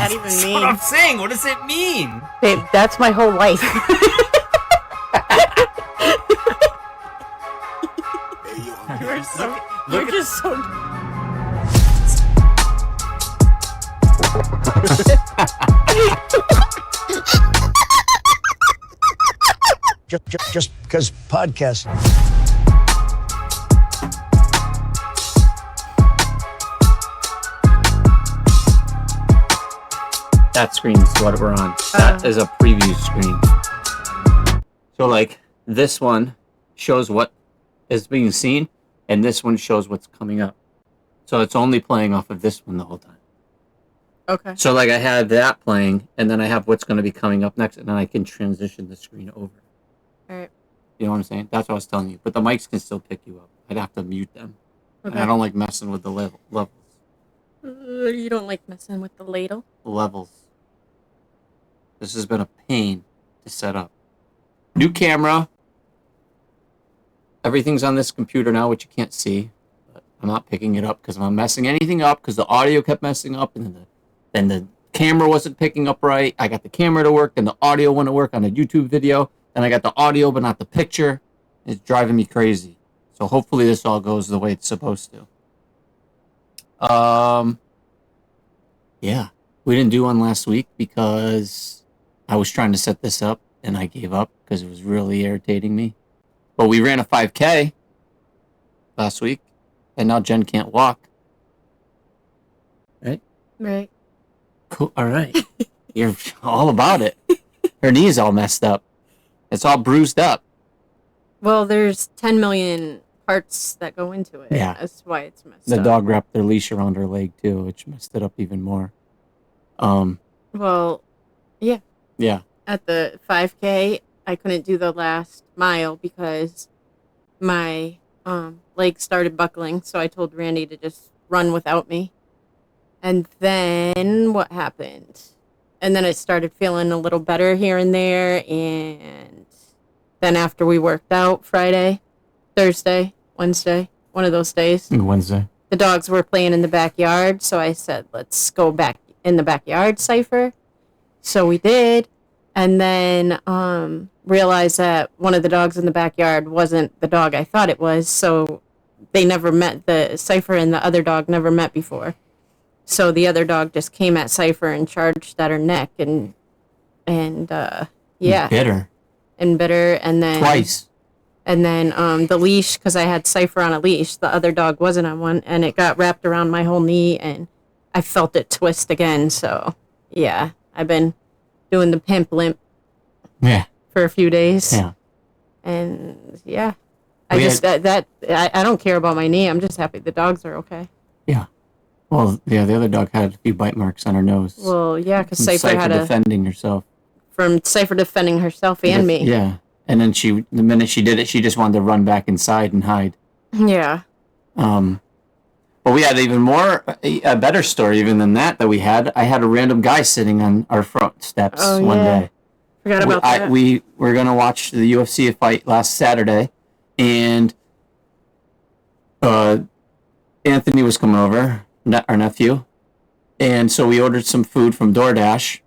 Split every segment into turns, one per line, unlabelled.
that even
That's
mean?
what I'm saying. What does it mean?
Babe, that's my whole life. You're so. You're just so.
Just because podcast.
That screen is what we're on. That is a preview screen. So, like, this one shows what is being seen, and this one shows what's coming up. So it's only playing off of this one the whole time.
Okay.
So, like, I had that playing, and then I have what's going to be coming up next, and then I can transition the screen over.
All right.
You know what I'm saying? That's what I was telling you. But the mics can still pick you up. I'd have to mute them.
Okay.
And I don't like messing with the levels.
You don't like messing with the ladle?
Levels. This has been a pain to set up. New camera. Everything's on this computer now, which you can't see. But I'm not picking it up because I'm not messing anything up because the audio kept messing up, and then the camera wasn't picking up right. I got the camera to work, then the audio wouldn't work on a YouTube video. Then I got the audio but not the picture. It's driving me crazy. So hopefully this all goes the way it's supposed to. Yeah. We didn't do one last week because I was trying to set this up and I gave up because it was really irritating me. But we ran a 5K last week, and now Jen can't walk. Right?
Right.
Cool. All right. You're all about it. Her knee's all messed up. It's all bruised up.
Well, there's 10 million parts that go into it.
Yeah.
That's why it's messed
The
up.
dog wrapped their leash around her leg too, which messed it up even more.
Well, yeah.
Yeah.
At the 5K, I couldn't do the last mile because my leg started buckling. So I told Randy to just run without me. And then what happened? And then I started feeling a little better here and there. And then after we worked out Friday, Thursday, Wednesday, one of those days,
Wednesday.
the dogs were playing in the backyard. So I said, let's go back in the backyard, Cypher. So we did. And then realized that one of the dogs in the backyard wasn't the dog I thought it was. So they never met. The Cypher and the other dog never met before. So the other dog just came at Cypher and charged at her neck and yeah.
Bit her.
And bit her. And then
Twice.
And then the leash, because I had Cypher on a leash, the other dog wasn't on one, and it got wrapped around my whole knee, and I felt it twist again. So yeah, I've been doing the pimp limp for a few days.
Yeah.
And yeah. I don't care about my knee. I'm just happy the dogs are okay.
Yeah. Well, yeah, the other dog had a few bite marks on her nose.
Well, yeah, because Cypher had
defending herself.
From Cypher defending herself and me.
Yeah. And then the minute she did it, she just wanted to run back inside and hide.
Yeah.
But we had a better story even than that we had. I had a random guy sitting on our front steps one day.
Forgot about that.
We were going to watch the UFC fight last Saturday, and Anthony was coming over, our nephew, and so we ordered some food from DoorDash,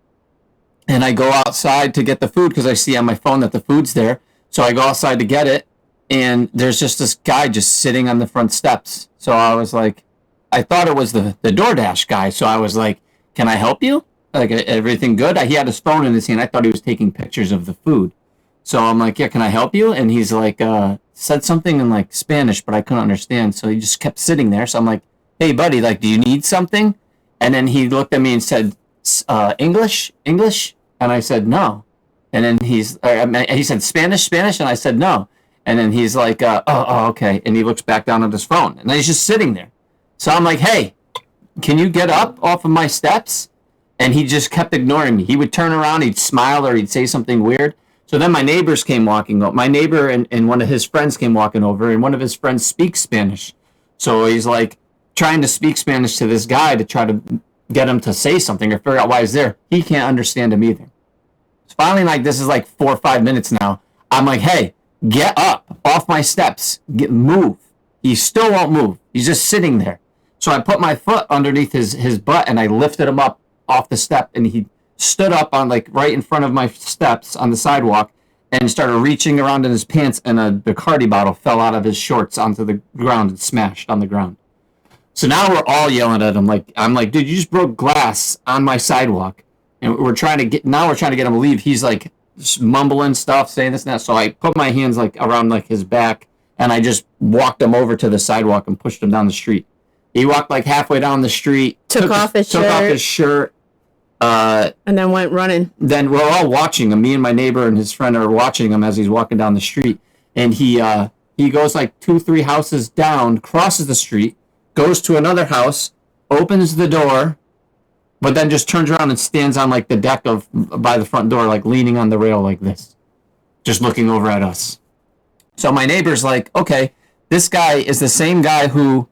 and I go outside to get the food because I see on my phone that the food's there, so I go outside to get it, and there's just this guy just sitting on the front steps. So I was like, I thought it was the DoorDash guy, so I was like, can I help you? Like, everything good? He had his phone in his hand. I thought he was taking pictures of the food. So I'm like, yeah, can I help you? And he's like, said something in like Spanish, but I couldn't understand. So he just kept sitting there. So I'm like, hey, buddy, like, do you need something? And then he looked at me and said, English? And I said, no. And then he said, Spanish? And I said, no. And then he's like, okay. And he looks back down at his phone. And then he's just sitting there. So I'm like, hey, can you get up off of my steps? And he just kept ignoring me. He would turn around, he'd smile, or he'd say something weird. So then my neighbors came walking up. My neighbor and one of his friends came walking over, and one of his friends speaks Spanish. So he's like trying to speak Spanish to this guy to try to get him to say something or figure out why he's there. He can't understand him either. So finally, like, this is like 4 or 5 minutes now. I'm like, hey, get up off my steps. Move. He still won't move. He's just sitting there. So I put my foot underneath his butt, and I lifted him up off the step, and he stood up on like right in front of my steps on the sidewalk and started reaching around in his pants, and a Bacardi bottle fell out of his shorts onto the ground and smashed on the ground. So now we're all yelling at him. Like, I'm like, dude, you just broke glass on my sidewalk. And we're trying to get him to leave. He's like mumbling stuff, saying this and that. So I put my hands like around like his back, and I just walked him over to the sidewalk and pushed him down the street. He walked like halfway down the street,
took off his
shirt,
and then went running.
Then we're all watching him. Me and my neighbor and his friend are watching him as he's walking down the street. And he goes like 2-3 houses down, crosses the street, goes to another house, opens the door, but then just turns around and stands on like the deck by the front door, like leaning on the rail like this, just looking over at us. So my neighbor's like, okay, this guy is the same guy who,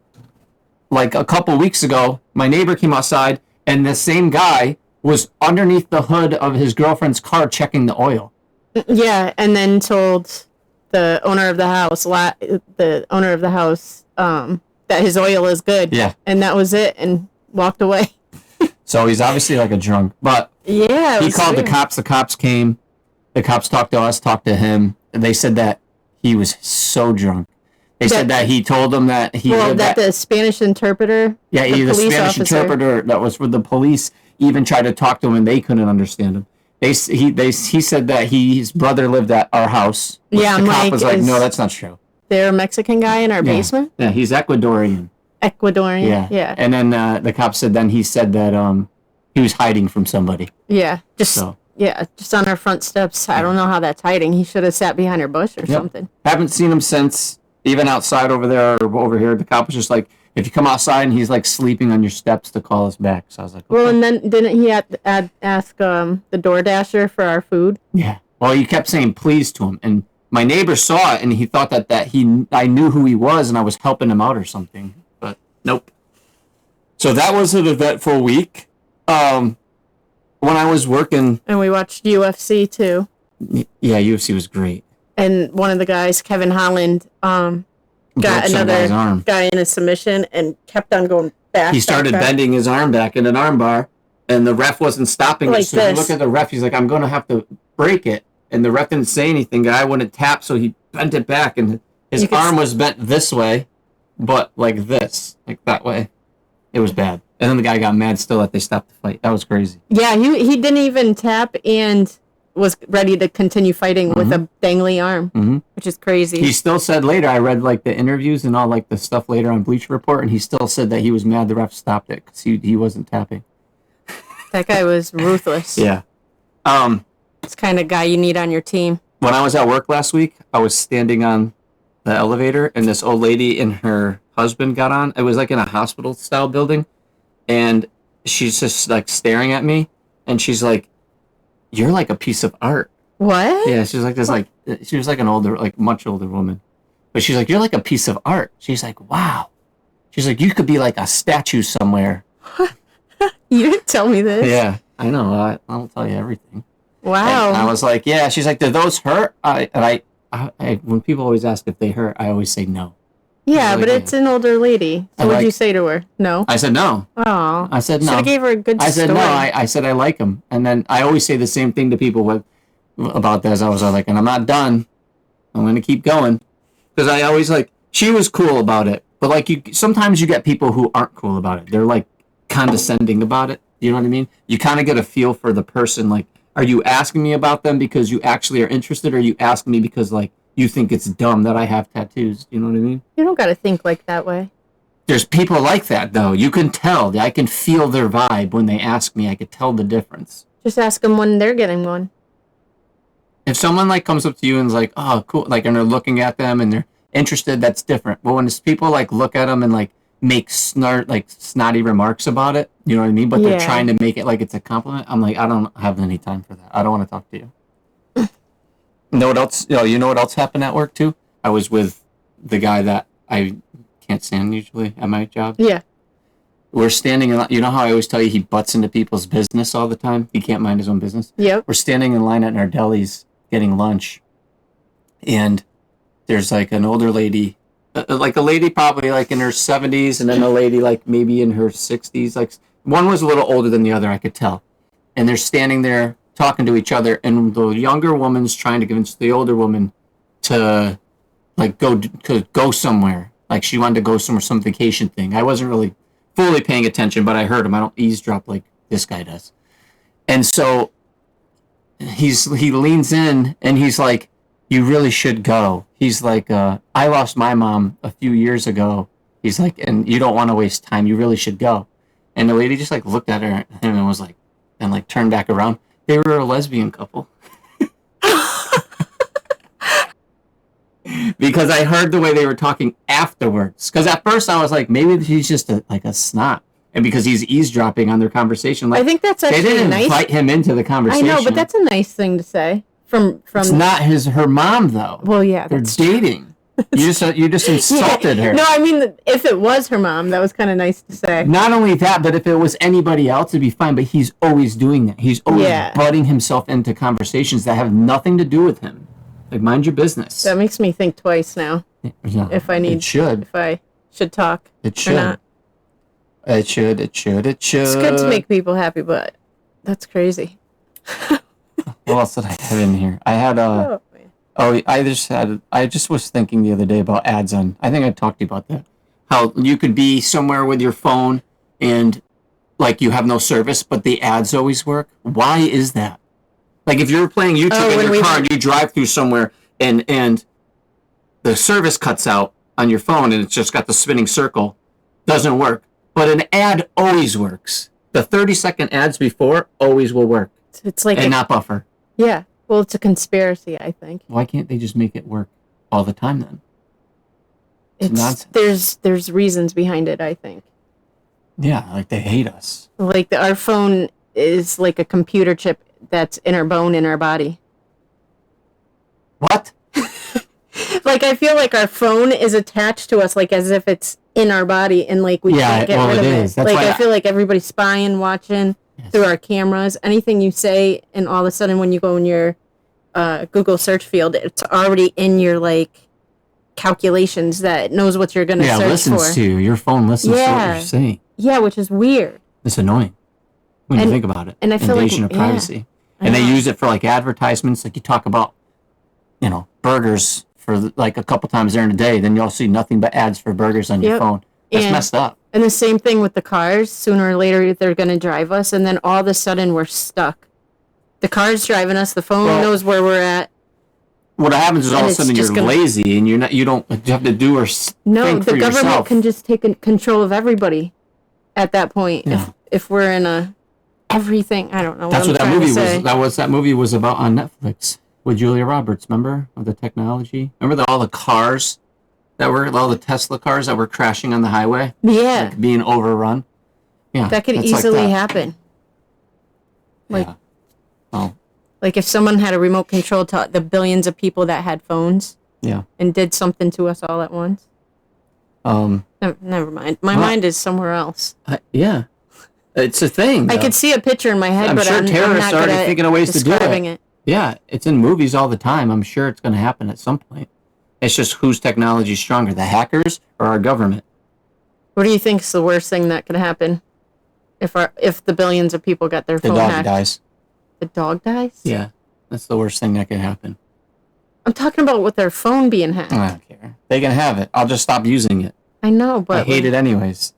like a couple weeks ago, my neighbor came outside, and the same guy was underneath the hood of his girlfriend's car checking the oil.
Yeah, and then told the owner of the house, that his oil is good.
Yeah.
And that was it, and walked away.
So he's obviously like a drunk. But
yeah,
he called
weird.
the cops. The cops came. The cops talked to us, talked to him. And they said that he was so drunk. They said that he told them that he...
Well, that the Spanish interpreter...
Yeah, the Spanish interpreter that was for the police even tried to talk to him, and they couldn't understand him. He said that his brother lived at our house.
Yeah,
the cop was like, no, that's not true.
They're a Mexican guy in our basement?
Yeah, he's Ecuadorian.
Yeah.
And then the cop said he said that he was hiding from somebody.
Yeah, just on our front steps. I don't know how that's hiding. He should have sat behind our bush or something.
Haven't seen him since, even outside over there or over here. The cop was just like, if you come outside and he's like sleeping on your steps, to call us back. So I was like, okay.
Well, and then didn't he ask the DoorDasher for our food?
Yeah. Well, he kept saying please to him, and my neighbor saw it, and he thought that I knew who he was, and I was helping him out or something. But nope. So that was an eventful week. When I was working,
and we watched UFC too.
Yeah, UFC was great.
And one of the guys, Kevin Holland, got another guy in a submission and kept on going back.
He started bending his arm back in an arm bar, and the ref wasn't stopping it. So if you look at the ref, he's like, I'm going to have to break it. And the ref didn't say anything. The guy wouldn't tap, so he bent it back, and his arm was bent this way, but like this, like that way. It was bad. And then the guy got mad still that they stopped the fight. That was crazy.
Yeah, he didn't even tap and was ready to continue fighting with a dangly arm, which is crazy.
He still said later, I read like the interviews and all like the stuff later on Bleacher Report, and he still said that he was mad the ref stopped it because he wasn't tapping.
That guy was ruthless.
Yeah.
It's the kind of guy you need on your team.
When I was at work last week, I was standing on the elevator, and this old lady and her husband got on. It was like in a hospital-style building, and she's just like staring at me, and she's like, "You're like a piece of art."
What?
Yeah, she was like this, like she was like an older, like much older woman, but she's like, "You're like a piece of art." She's like, "Wow." She's like, "You could be like a statue somewhere."
You didn't tell me this.
Yeah, I know. I'll tell you everything.
Wow.
And I was like, "Yeah." She's like, "Do those hurt?" I when people always ask if they hurt, I always say no.
Yeah, really, but it's an older lady. So what'd you say to her? No?
I said no.
Oh.
I said no.
Should have gave her a good story.
I said no. I said I like him. And then I always say the same thing to people about this. I was like, and I'm not done. I'm going to keep going. Because I always like, she was cool about it. But like, sometimes you get people who aren't cool about it. They're like condescending about it. You know what I mean? You kind of get a feel for the person. Like, are you asking me about them because you actually are interested? Or are you asking me because like, you think it's dumb that I have tattoos? You know what I mean?
You don't got to think like that way.
There's people like that, though. You can tell. I can feel their vibe when they ask me. I could tell the difference.
Just ask them when they're getting one.
If someone like comes up to you and is like, "Oh, cool," like, and they're looking at them and they're interested, that's different. But when it's people like look at them and like make snotty remarks about it, you know what I mean? But they're trying to make it like it's a compliment. I'm like, I don't have any time for that. I don't want to talk to you. Know what else? You know what else happened at work too? I was with the guy that I can't stand usually at my job.
Yeah.
We're standing in. You know how I always tell you he butts into people's business all the time. He can't mind his own business.
Yep.
We're standing in line at our delis getting lunch, and there's like an older lady, like a lady probably like in her 70s, and then a lady like maybe in her 60s, like One was a little older than the other, I could tell. And they're standing there talking to each other, and the younger woman's trying to convince the older woman to like go somewhere. Like she wanted to go somewhere, some vacation thing. I wasn't really fully paying attention, but I heard him. I don't eavesdrop like this guy does. And so he leans in and he's like, "You really should go." He's like, "I lost my mom a few years ago." He's like, "And you don't want to waste time. You really should go." And the lady just like looked at her and was like, and like turned back around. They were a lesbian couple. Because I heard the way they were talking afterwards. Because at first I was like, maybe he's just a snot. And because he's eavesdropping on their conversation, like
I think that's actually
they didn't
nice.
invite him into the conversation.
I know, but that's a nice thing to say. From
it's not her mom though.
Well, yeah,
they're dating. You just insulted her.
No, I mean, if it was her mom, that was kind of nice to say.
Not only that, but if it was anybody else, it'd be fine. But he's always doing that. He's always butting himself into conversations that have nothing to do with him. Like, mind your business.
That makes me think twice now.
Yeah,
if I need, if I should talk.
It should. Or not. It should. It's
good to make people happy, but that's crazy.
What else did I have in here? I had I just was thinking the other day about ads on. I think I talked to you about that. How you could be somewhere with your phone and like you have no service, but the ads always work. Why is that? Like if you're playing YouTube in your car and you drive through somewhere and the service cuts out on your phone and it's just got the spinning circle, doesn't work. But an ad always works. The 30-second ads before always will work.
It's like
and not buffer.
Yeah. Well, it's a conspiracy, I think.
Why can't they just make it work all the time then? It's
nonsense. There's reasons behind it, I think.
Yeah, like they hate us.
Like our phone is like a computer chip that's in our bone in our body.
What?
Like I feel like our phone is attached to us, like as if it's in our body, and like we can't get rid of it. That's like I feel like everybody's spying, watching through our cameras. Anything you say, and all of a sudden when you go in your Google search field, it's already in your like calculations that it knows what you're going to search for. Yeah,
listens to you. Your phone listens to what you're saying.
Yeah, which is weird.
It's annoying when you think about it.
And I feel
invasion of privacy. And they use it for like advertisements. Like you talk about, burgers for like a couple times during the day, then you'll see nothing but ads for burgers on your phone. That's messed up.
And the same thing with the cars. Sooner or later, they're going to drive us, and then all of a sudden, we're stuck. The car's driving us. The phone knows where we're at.
What happens is all of a sudden you're lazy, and you have to do or think for
the government
yourself.
Can just take control of everybody at that point. Yeah. If we're in a everything, I don't know.
That's what that movie was. That movie was about on Netflix with Julia Roberts. Remember of the technology? Remember all the cars that were all the Tesla cars that were crashing on the highway?
Yeah,
like being overrun. Yeah,
that could easily happen. Like, like if someone had a remote control to the billions of people that had phones.
Yeah.
And did something to us all at once. Never mind. My mind is somewhere else.
Yeah. It's a thing.
I could see a picture in my head, but
I'm sure terrorists are already thinking of ways to do
it.
Yeah, it's in movies all the time. I'm sure it's going to happen at some point. It's just whose technology is stronger, the hackers or our government?
What do you think is the worst thing that could happen if the billions of people got their phone hacked?
The dog dies.
The dog dies?
Yeah, that's the worst thing that could happen.
I'm talking about with their phone being hacked.
I don't care. They can have it. I'll just stop using it.
I know, but
I hate it anyways.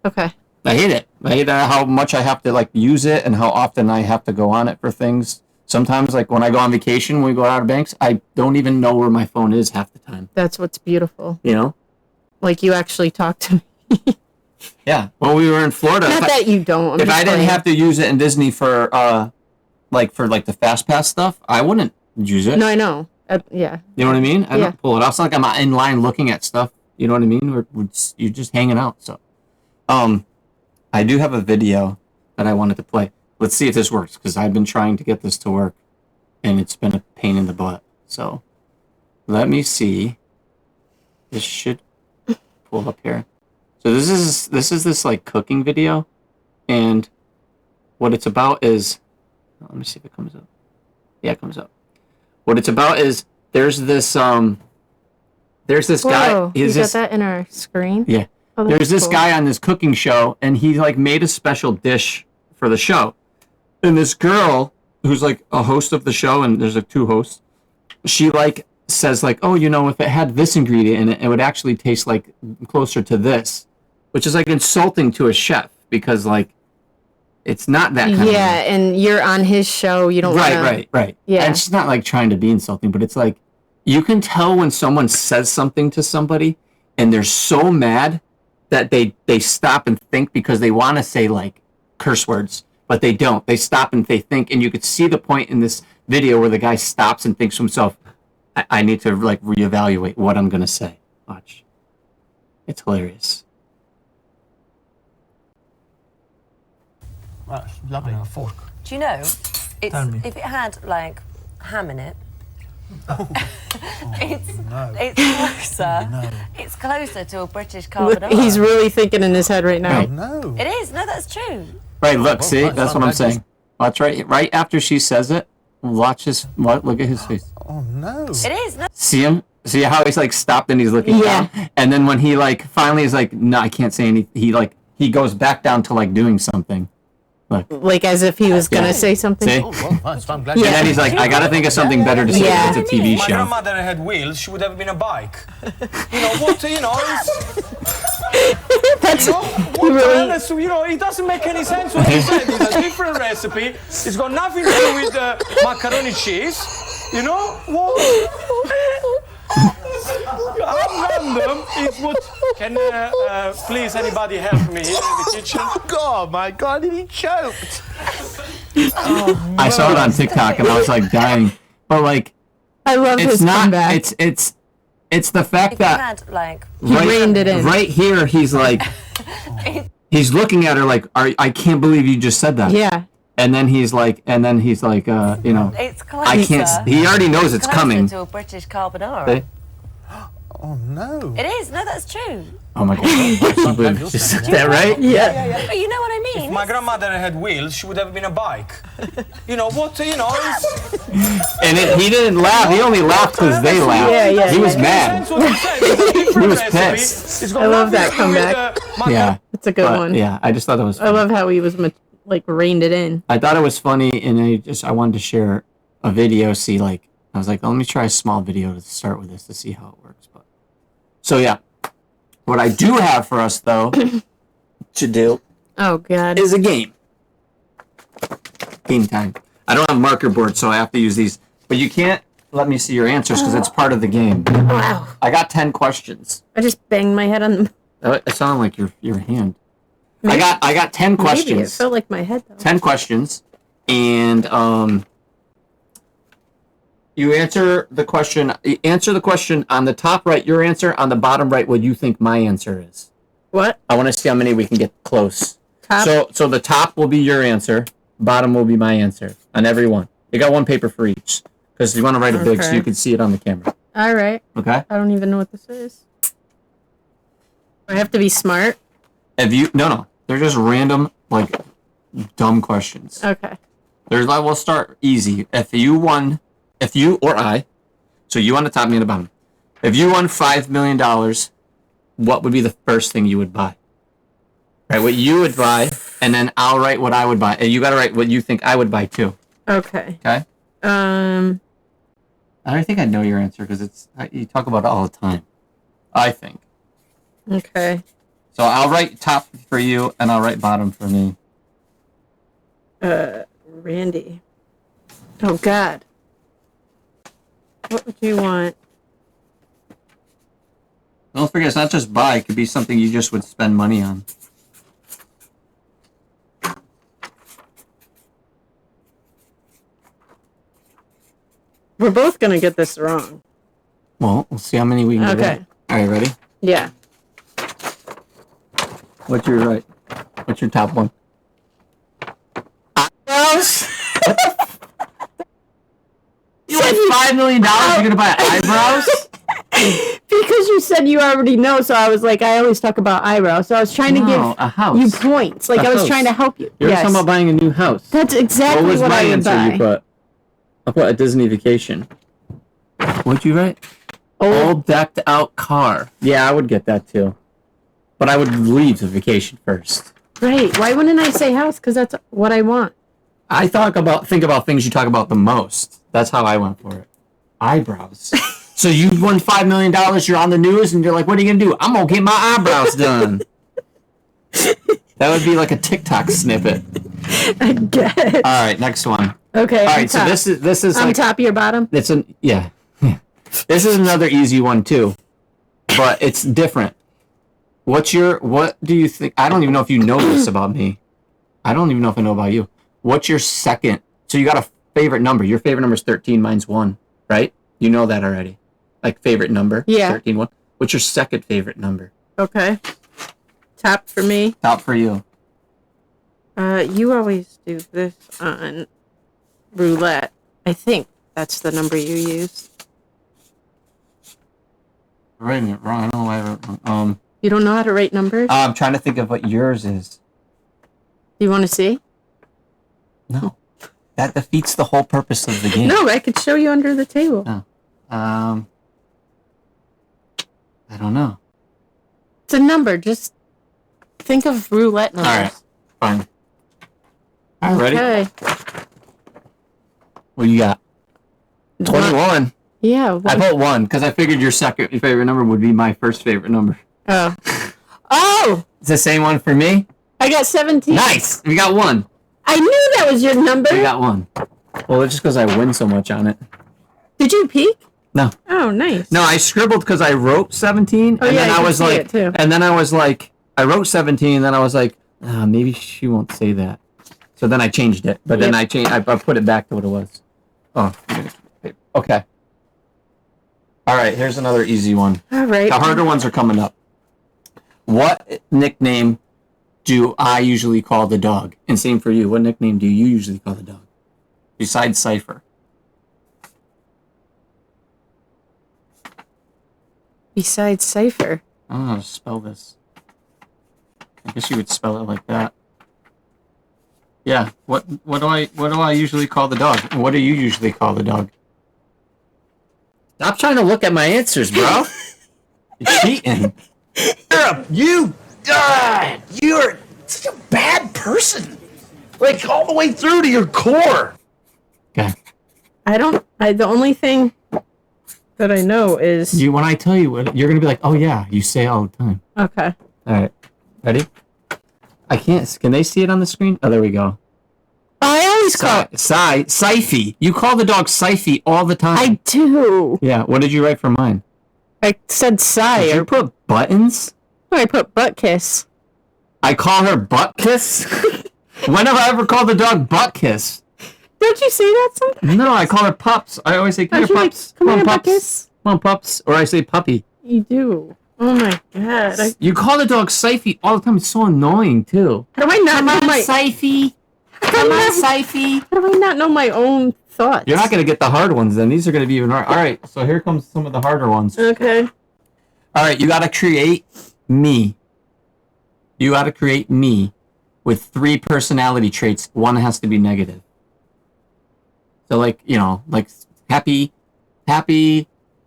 Okay.
I hate it. I hate how much I have to use it and how often I have to go on it for things. Sometimes, when I go on vacation, when we go out of Banks, I don't even know where my phone is half the time.
That's what's beautiful.
Like
you actually talk to me.
Yeah. When we were in Florida.
Not that you don't.
If I didn't have to use it in Disney for the Fast Pass stuff, I wouldn't use it.
No, I know. Yeah.
You know what I mean? I don't pull it off. It's not like I'm in line looking at stuff. You know what I mean? You're just hanging out. So, I do have a video that I wanted to play. Let's see if this works, because I've been trying to get this to work, and it's been a pain in the butt. So, let me see. This should pull up here. So this is this cooking video, and what it's about is, let me see if it comes up. Yeah, it comes up. What it's about is there's this
Whoa,
guy.
You got that in our screen?
Yeah.
Oh,
there's
that's
this
cool.
guy on this cooking show, and he like made a special dish for the show. And this girl who's like a host of the show, and there's like 2 hosts, she like says like, oh, you know, if it had this ingredient in it, it would actually taste like closer to this, which is like insulting to a chef because like it's not that kind
Yeah, and you're on his show. You don't
right.
Yeah.
And she's not like trying to be insulting, but it's like you can tell when someone says something to somebody and they're so mad that they stop and think because they want to say like curse words, but they don't. They stop and they think, and you could see the point in this video where the guy stops and thinks to himself, I need to like reevaluate what I'm gonna say. Watch. It's hilarious.
That's lovely. On a fork.
Do you know,
Tell me.
if it had like ham in it, it's closer.
No.
It's closer to a British carbonara.
He's really thinking in his head right now.
Right.
No.
It is. No, that's true.
Right, look, see,
right,
that's
right,
what I'm
right.
saying. Watch right after she says it. Watch look at his face.
Oh no.
It is. No.
See him? See how he's like stopped and he's looking
Yeah.
down? And then when he like finally is like, no, I can't say anything, he goes back down to like doing something. Look.
Like as if he was gonna
Yeah.
say something.
See?
Oh, well, nice. I'm glad.
Yeah.
And then he's like, I gotta think of something better to say
Yeah.
because it's a TV
My
show.
grandmother had wheels, she would have been a bike. You know, what, you know,
That's
what
really.
else, you know, it doesn't make any sense what he said. It's a different recipe. It's got nothing to do with macaroni cheese. You know, what? I'm random. It's what. Can please anybody help me here in the kitchen?
Oh my God, he choked.
I saw it on TikTok and I was like dying. But like
I love
it's
his
not
comeback.
it's the fact
If it
that
had like.
He reined it in.
Right here he's like he's looking at her like, I can't believe you just said that.
Yeah.
And then he's like, you know,
It's closer.
I can't. He already knows it's
closer
coming.
to a British carbonara.
See?
Oh no.
It is. No, that's true.
Oh my god! I can't believe you just said that, right?
Yeah.
But you know what I mean.
My grandmother had wheels, she would have been a bike. You know, what, you know,
And he didn't laugh. He only laughed because they laughed.
Yeah.
He was mad.
Sense what he said. It's a different
He was
recipe.
pissed.
It's got
I love
nothing
that
to do with,
comeback.
Yeah,
It's a good
but,
one.
yeah. I just thought it was.
I
Funny.
love how he was like reined it in.
I thought it was funny, and I wanted to share a video. See, like I was like, let me try a small video to start with this to see how it works. But so yeah, what I do have for us though to do
Oh god.
is a game. Game time. I don't have marker board, so I have to use these. But you can't let me see your answers because it's part of the game.
Wow.
I got 10 questions.
I just banged my head on the.
It sounded like your hand.
Maybe-
I got 10
Maybe it
questions.
felt like my head though.
10 questions, and you answer the question. Answer the question on the top right, your answer. On the bottom right, what you think my answer is.
What?
I want to see how many we can get close.
Top?
So the top will be your answer. Bottom will be my answer on every one. You got one paper for each because you want to write it big so
Okay.
you can see it on the camera.
All right.
Okay.
I don't even know what this is. I have to be smart.
No, they're just random like dumb questions.
Okay.
We'll start easy. If you or I, so you on the top, me on the bottom. If you won $5 million, what would be the first thing you would buy? Right, what you would buy, and then I'll write what I would buy, and you got to write what you think I would buy too.
Okay.
Okay. I think I know your answer because you talk about it all the time. I think.
Okay.
So I'll write top for you, and I'll write bottom for me.
Randy. Oh god. What would you want?
Don't forget, it's not just buy; it could be something you just would spend money on.
We're both gonna get this wrong.
Well, we'll see how many we can get.
Okay.
Right. All right, ready?
Yeah.
What's your right? What's your top one? Eyebrows? You want $5 million? You're gonna buy eyebrows?
Because you said you already know, so I was like, I always talk about eyebrows. So I was trying to
No,
give
a house.
you points. Like
A
I was
house.
trying to help you.
You're
Yes.
talking about buying a new house.
That's exactly
What was
what
my
I would
answer?
buy.
You put? I put a Disney vacation. What'd you write?
Old.
Old decked out car. Yeah, I would get that too. but I would leave the vacation first.
Right. Why wouldn't I say house? Because that's what I want.
I think about things you talk about the most. That's how I went for it. Eyebrows. So you won $5 million, you're on the news, and you're like, what are you going to do? I'm going to get my eyebrows done. That would be like a TikTok snippet.
I guess.
All right, next one.
Okay.
All right, so this is
on
like,
top of your bottom.
it's yeah. This is another easy one too, but it's different. What do you think? I don't even know if you know this about me. I don't even know if I know about you. What's your second? So you got a favorite number. Your favorite number is 13. Mine's 1, right? You know that already. Like favorite number.
Yeah.
13, 1. What's your second favorite number?
Okay. Top for me.
Top for you.
You always do this on roulette. I think that's the number you use.
Writing it wrong. I don't know why I wrote it wrong.
You don't know how to write numbers?
I'm trying to think of what yours is.
Do you want to see?
No. That defeats the whole purpose of the game.
No, I could show you under the table.
No. I don't know.
It's a number. Just think of roulette numbers.
All right. Fine. All right, ready?
Okay.
What do you got? 21.
Yeah.
I put 1 because I figured your second favorite number would be my first favorite number.
Oh. Oh!
It's the same one for me?
I got 17.
Nice! We got 1.
I knew that was your number.
We got 1. Well, it's just because I win so much on it.
Did you peek?
No.
Oh, nice.
No, I scribbled because I wrote 17.
Oh,
and
yeah,
then
I
I
can
was
see
like,
it, too.
and then I was like, I wrote 17, and then I was like, maybe she won't say that. So then I changed it. But then
Yep.
I put it back to what it was. Oh, okay. All right, here's another easy one.
All right.
The harder ones are coming up. What nickname do I usually call the dog? And same for you. What nickname do you usually call the dog? Besides Cypher.
Besides Cypher.
I don't know how to spell this. I guess you would spell it like that. Yeah. What do I usually call the dog? What do you usually call the dog? Stop trying to look at my answers, bro. You're cheating.
You're such a bad person. Like, all the way through to your core.
Okay.
The only thing that I know is...
When I tell you what, you're gonna be like, oh yeah, you say it all the time.
Okay.
All right. Ready? I can't. Can they see it on the screen? Oh, there we go.
I always call it...
Syfy. You call the dog Syfy all the time.
I do.
Yeah. What did you write for mine?
I said Cy.
Did you put buttons?
I put Buttkiss.
I call her Buttkiss? When have I ever called the dog Buttkiss?
Don't you say that sometimes?
No, I call her Pups. I always say, come here,
Don't you like,
Pups.
come
Come
here,
on, Pups.
Buttkiss?
Come on, Pups. Or I say Puppy.
You do. Oh my god.
You call the dog Syfy all the time. It's so annoying, too.
How do I not know my...
Syfy. Come on, Syfy.
How do I not know my own thoughts?
You're not going to get the hard ones, then. These are going to be even hard. All right, so here comes some of the harder ones.
Okay.
All right, you got to create me. You got to create me with 3 personality traits. 1 has to be negative. So, like happy,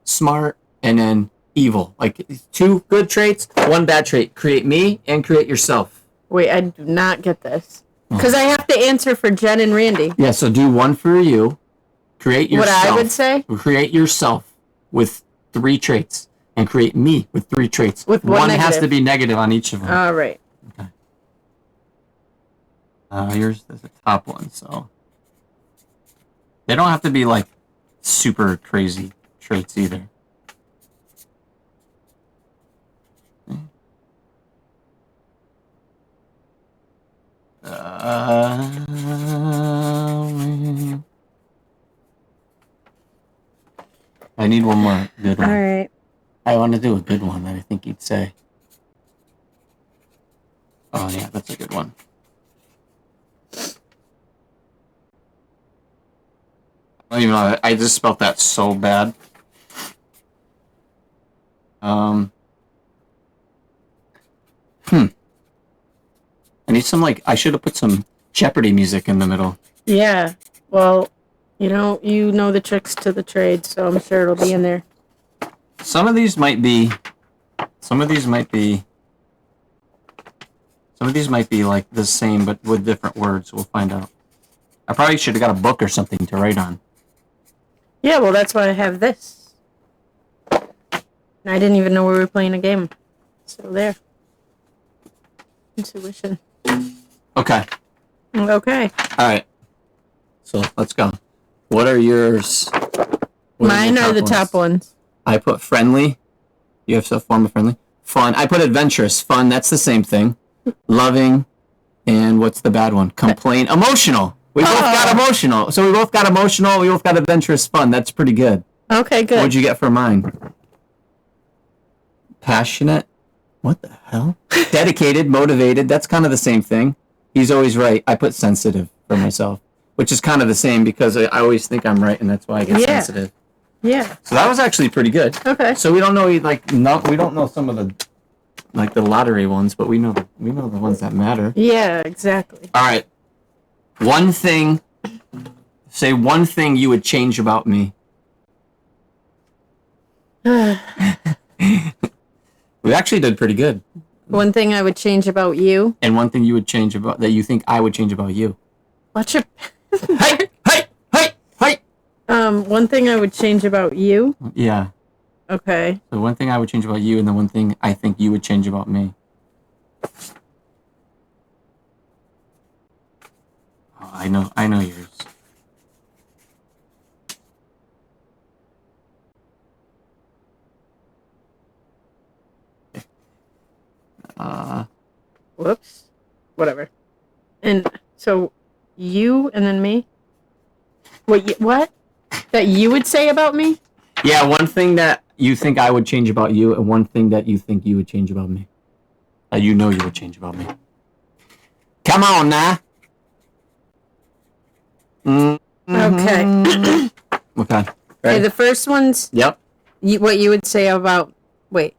smart, and then evil. Like 2 good traits, 1 bad trait. Create me and create yourself.
Wait, I do not get this. Because I have to answer for Jen and Randy.
Yeah, so do 1 for you. Create yourself.
What I would say?
Create yourself with 3 traits. And create me with 3 traits.
With
1 has
negative.
to be negative on each of them.
All right.
Okay. Here's the top one, so... They don't have to be, like, super crazy traits either. I need one more good one.
All right.
I want to do a good one that I think you'd say. Oh, yeah, that's a good one. I don't even know. I just spelled that so bad. I need some, I should have put some Jeopardy music in the middle.
Yeah. Well, you know the tricks to the trade, so I'm sure it'll be in there.
Some of these might be Some of these might be like the same, but with different words. We'll find out. I probably should have got a book or something to write on.
Yeah, well, that's why I have this. And I didn't even know we were playing a game. So there. Intuition.
Okay.
Okay.
All right. So let's go. What are yours?
Mine are the top ones.
I put friendly. You have some form of friendly. Fun. I put adventurous. Fun. That's the same thing. Loving. And what's the bad one? Complain. Emotional. We both got emotional. So we both got emotional. We both got adventurous. Fun. That's pretty good.
Okay, good.
What'd you get for mine? Passionate. What the hell? Dedicated. Motivated. That's kind of the same thing. He's always right. I put sensitive for myself, which is kind of the same because I always think I'm right, and that's why I get sensitive.
Yeah.
So that was actually pretty good.
Okay.
So we don't know we don't know some of the the lottery ones, but we know the ones that matter.
Yeah, exactly.
All right. One thing. Say one thing you would change about me. We actually did pretty good.
One thing I would change about you.
And one thing you would change about that you think I would change about you.
Watch your.
Hey!
One thing I would change about you.
Yeah.
Okay.
So one thing I would change about you, and the one thing I think you would change about me. Oh, I know yours.
Whoops. Whatever. And so, you and then me. What? That you would say about me?
Yeah, one thing that you think I would change about you, and one thing that you think you would change about me. That you know you would change about me. Come on now.
Okay.
Okay.
Okay, the first one's
Yep.
what you would say about. Wait.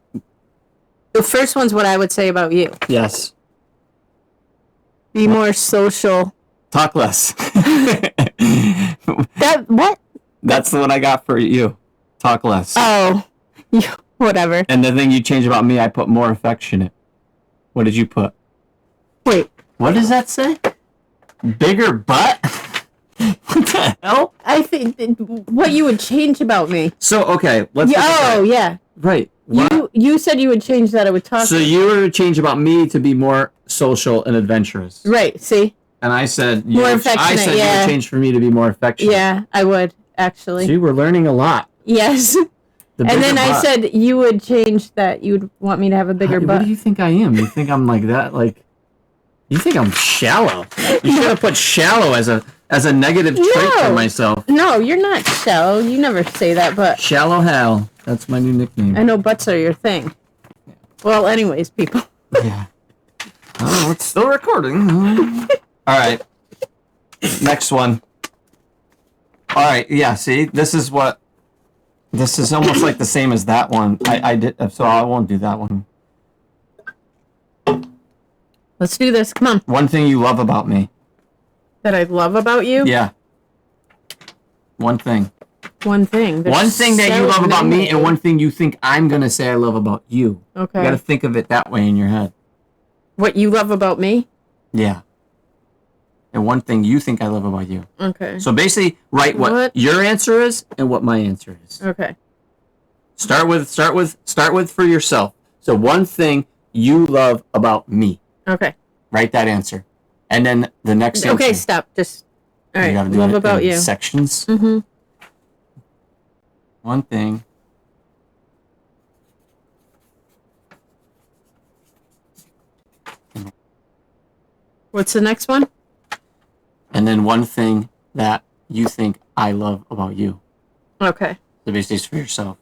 The first one's what I would say about you.
Yes.
Be more social.
Talk less.
That what?
That's the one I got for you. Talk less.
Oh, whatever.
And the thing you change about me, I put more affectionate. What did you put?
Wait.
What does that say? Bigger butt? What the hell?
I think what you would change about me.
So, okay, let's...
Yeah.
Right. What?
You said you would change that I would talk.
So you would change about me to be more social and adventurous.
Right, see?
And I said...
More affectionate,
you would change for me to be more affectionate.
Yeah, I would, actually.
See, we're learning a lot.
Yes.
The
And then
bigger
I
butt.
said you would change that you would want me to have a bigger
What
butt.
do you think I am? You think I'm like that? Like, you think I'm shallow? You should have put shallow as a negative trait for myself.
No, you're not shallow. You never say that, but
Shallow Hal. That's my new nickname.
I know butts are your thing. Well, anyways, people.
Yeah. Oh, it's still recording. All right. Next one. All right. Yeah. See, this is almost like the same as that one. I did, so I won't do that one.
Let's do this. Come on.
One thing you love about me.
That I love about you?
Yeah. One thing.
One thing. There's
One thing that you
so
love about me,
many.
and one thing you think I'm gonna say I love about you.
Okay.
You gotta think of it that way in your head.
What you love about me?
Yeah. And one thing you think I love about you.
Okay.
So basically, write what your answer is and what my answer is.
Okay.
Start with for yourself. So one thing you love about me.
Okay.
Write that answer, and then the next answer.
Okay, stop. Just all right.
gotta do
Love
it
about
in
you.
sections.
Mm-hmm.
One thing.
What's the next one?
And then one thing that you think I love about you.
Okay.
So basically, it's for yourself.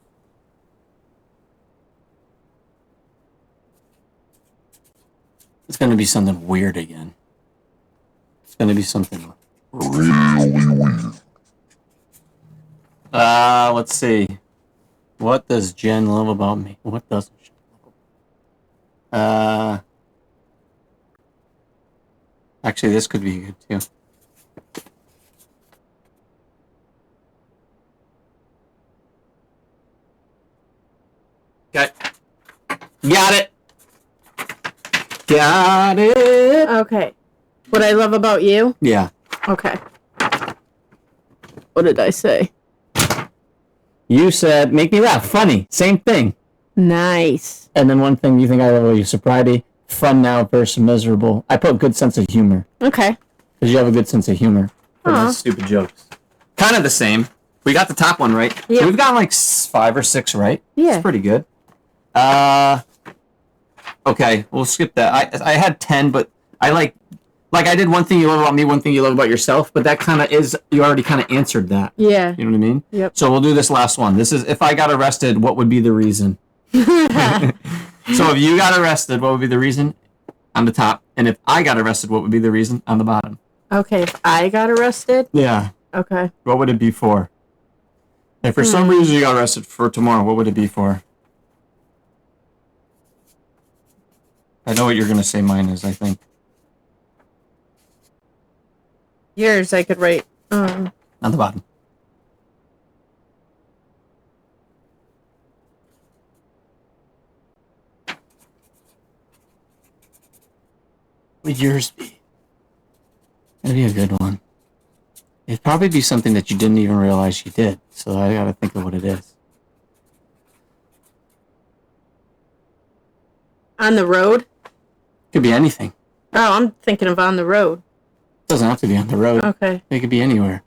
It's going to be something weird again. It's going to be something really weird. Let's see. What does Jen love about me? What doesn't she love? Actually, this could be good too. Okay. Got it. Got it.
Okay. What I love about you?
Yeah.
Okay. What did I say?
You said, make me laugh. Funny. Same thing.
Nice.
And then one thing you think I love about you, sobriety, fun now versus miserable. I put good sense of humor.
Okay.
Because you have a good sense of humor for
Aw.
those stupid jokes. Kind of the same. We got the top one right.
Yep.
So we've gotten like 5 or 6 right.
Yeah.
It's pretty good. Okay, we'll skip that. I had 10, but I like I did one thing you love about me, one thing you love about yourself, but that kind of is, you already kind of answered that.
Yeah.
You know what I mean?
Yep.
So we'll do this last one. This is, if I got arrested, what would be the reason? So if you got arrested, what would be the reason? On the top. And if I got arrested, what would be the reason? On the bottom.
Okay, if I got arrested?
Yeah.
Okay.
What would it be for? If for some reason you got arrested for tomorrow, what would it be for? I know what you're going to say mine is, I think.
Yours, I could write.
On the bottom. What would yours be? That'd be a good one. It'd probably be something that you didn't even realize you did. So I gotta think of what it is.
On the road?
Could be anything.
Oh, I'm thinking of on the road.
Doesn't have to be on the road.
Okay.
It could be anywhere.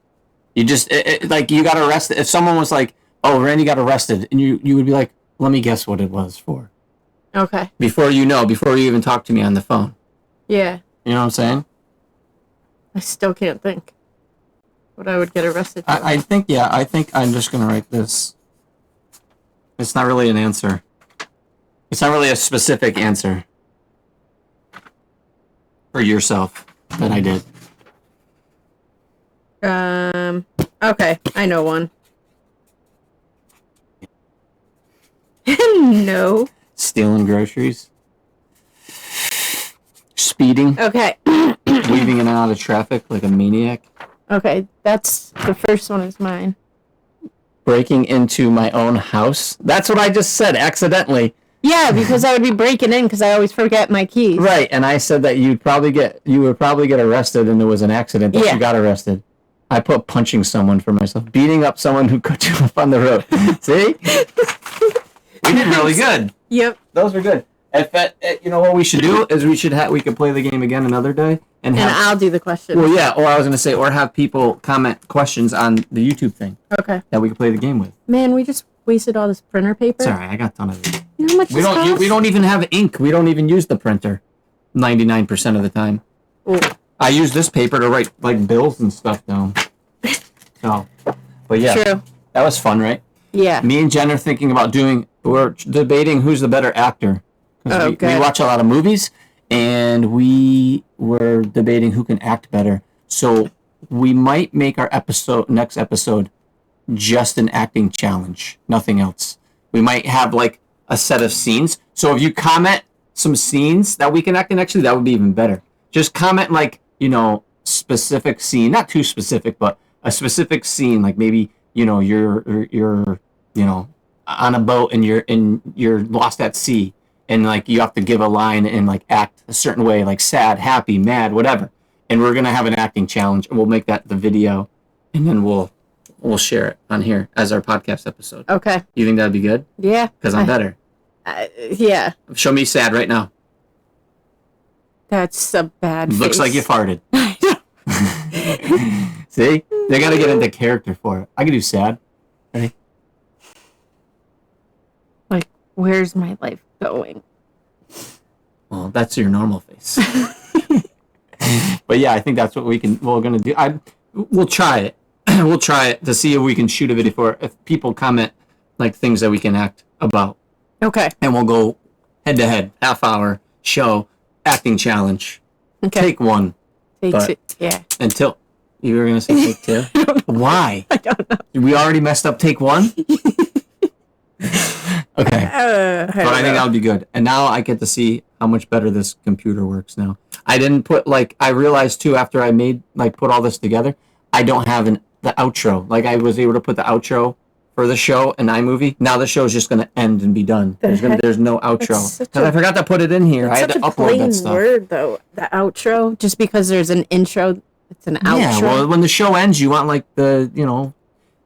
You just, like, you got arrested. If someone was like, oh, Randy got arrested, and you would be like, let me guess what it was for.
Okay.
Before you even talk to me on the phone.
Yeah.
You know what I'm saying?
I still can't think what I would get arrested for.
I think I'm just going to write this. It's not really an answer. It's not really a specific answer for yourself that I did.
Okay, I know one. No.
Stealing groceries. Speeding.
Okay.
Weaving in and out of traffic like a maniac.
Okay, that's the first one is mine.
Breaking into my own house. That's what I just said, accidentally.
Yeah, because I would be breaking in because I always forget my keys.
Right, and I said that you would probably get arrested and there was an accident that
Yeah.
you got arrested. I put punching someone for myself. Beating up someone who cut you up on the road. See? We did really good.
Yep.
Those are good. You know what we should do is we could play the game again another day and
And
have,
I'll do the question.
well, yeah, or I was gonna say, or have people comment questions on the YouTube thing
Okay.
that we could play the game with.
Man, we just wasted all this printer paper.
Sorry, I got done of it.
You know how much
We
this costs?
we don't even have ink. We don't even use the printer 99% of the time.
Ooh.
I use this paper to write like bills and stuff down. So, but yeah,
True.
that was fun, right?
Yeah.
Me and Jen are thinking about we're debating who's the better actor. 'Cause
Oh,
we
good.
watch a lot of movies, and we were debating who can act better. So we might make our next episode just an acting challenge, nothing else. We might have like a set of scenes. So if you comment some scenes that we can act in, actually, that would be even better. Just comment like, specific scene, not too specific, but a specific scene, like maybe, you're on a boat and you're lost at sea, and like you have to give a line and like act a certain way, like sad, happy, mad, whatever. And we're gonna have an acting challenge, and we'll make that the video, and then we'll share it on here as our podcast episode.
Okay.
You think that'd be good?
Yeah.
Because I'm better.
Yeah.
Show me sad right now.
That's a bad
Looks
face.
like you farted. See? They gotta get into character for it. I can do sad. Ready?
Like, where's my life going?
Well, that's your normal face. But yeah, I think that's what we're gonna do. We'll try it. We'll try it to see if we can shoot a video for it. If people comment like things that we can act about.
Okay.
And we'll go head to head, half-hour show, acting challenge.
Okay.
Take one.
Take
but-
two. Yeah.
Until you were gonna say take two? Why?
I don't know.
We already messed up take one? Okay. But I think that would be good. And now I get to see how much better this computer works now. I didn't put I realized too after I put all this together, I don't have the outro. Like I was able to put the outro for the show in iMovie. Now the show's just going to end and be done. There's no outro. Because I forgot to put it in here. I had to upload that stuff.
Word though, the outro. Just because there's an intro, it's an outro.
Yeah, well, when the show ends, you want like the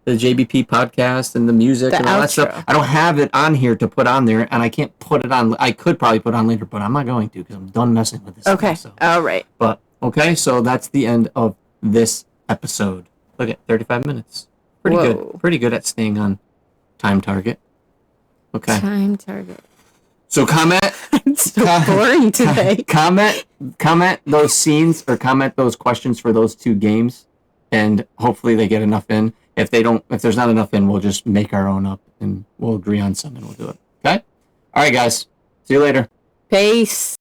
JBP podcast and the music and all that stuff. I don't have it on here to put on there, and I can't put it on. I could probably put it on later, but I'm not going to because I'm done messing with this.
Okay.
Stuff,
All right.
But okay, so that's the end of this episode. Look at 35 minutes. Pretty good. Pretty good at staying on time target. Okay.
Time target.
So comment.
It's so boring today.
Comment those scenes or comment those questions for those two games, and hopefully they get enough in. If there's not enough in, we'll just make our own up and we'll agree on something. We'll do it. Okay. All right, guys. See you later.
Peace.